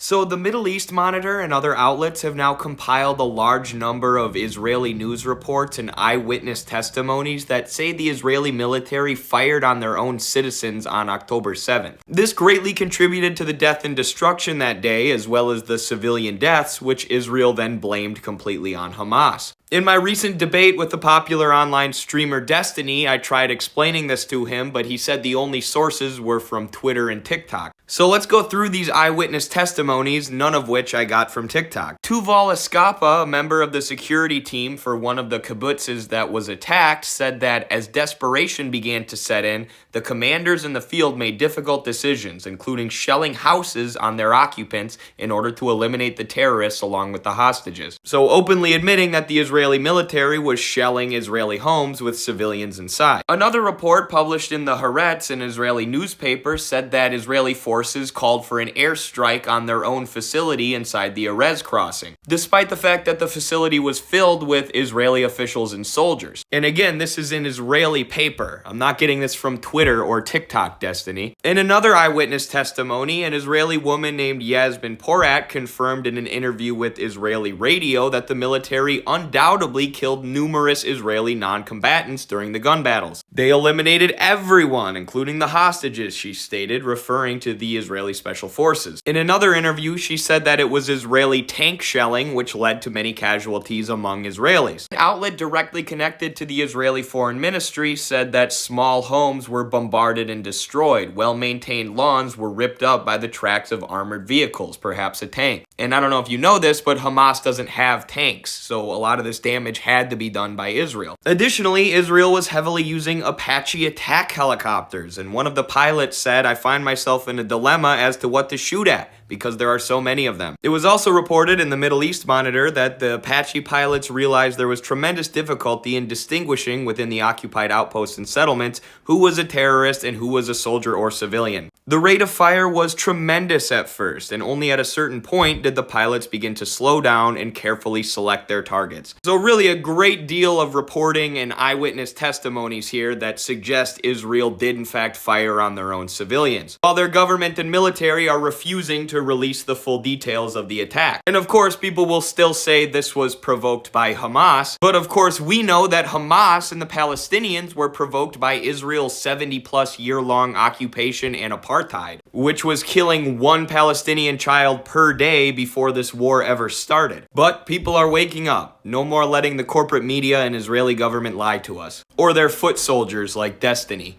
So the Middle East Monitor and other outlets have now compiled a large number of Israeli news reports and eyewitness testimonies that say the Israeli military fired on their own citizens on October 7th. This greatly contributed to the death and destruction that day, as well as the civilian deaths, which Israel then blamed completely on Hamas. In my recent debate with the popular online streamer Destiny, I tried explaining this to him, but he said the only sources were from Twitter and TikTok. So let's go through these eyewitness testimonies, none of which I got from TikTok. Tuval Escapa, a member of the security team for one of the kibbutzes that was attacked, said that as desperation began to set in, the commanders in the field made difficult decisions, including shelling houses on their occupants in order to eliminate the terrorists along with the hostages. So openly admitting that the Israeli military was shelling Israeli homes with civilians inside. Another report published in the Haaretz, an Israeli newspaper, said that Israeli forces called for an airstrike on their own facility inside the Erez crossing, despite the fact that the facility was filled with Israeli officials and soldiers. And again, this is an Israeli paper. I'm not getting this from Twitter or TikTok, Destiny. In another eyewitness testimony, an Israeli woman named Yasmin Porat confirmed in an interview with Israeli radio that the military undoubtedly killed numerous Israeli non-combatants during the gun battles. They eliminated everyone, including the hostages, she stated, referring to the Israeli Special Forces. In another interview, she said that it was Israeli tank shelling which led to many casualties among Israelis. An outlet directly connected to the Israeli Foreign Ministry said that small homes were bombarded and destroyed. Well-maintained lawns were ripped up by the tracks of armored vehicles, perhaps a tank. And I don't know if you know this, but Hamas doesn't have tanks, so a lot of this damage had to be done by Israel. Additionally, Israel was heavily using Apache attack helicopters, and one of the pilots said, "I find myself in a dilemma as to what to shoot at, because there are so many of them." It was also reported in the Middle East Monitor that the Apache pilots realized there was tremendous difficulty in distinguishing within the occupied outposts and settlements who was a terrorist and who was a soldier or civilian. The rate of fire was tremendous at first, and only at a certain point did the pilots begin to slow down and carefully select their targets. So really a great deal of reporting and eyewitness testimonies here that suggest Israel did in fact fire on their own civilians, while their government and military are refusing to release the full details of the attack. And of course, people will still say this was provoked by Hamas, but of course we know that Hamas and the Palestinians were provoked by Israel's 70-plus year-long occupation and apartheid, which was killing one Palestinian child per day before this war ever started. But people are waking up. No more letting the corporate media and Israeli government lie to us. Or their foot soldiers like Destiny.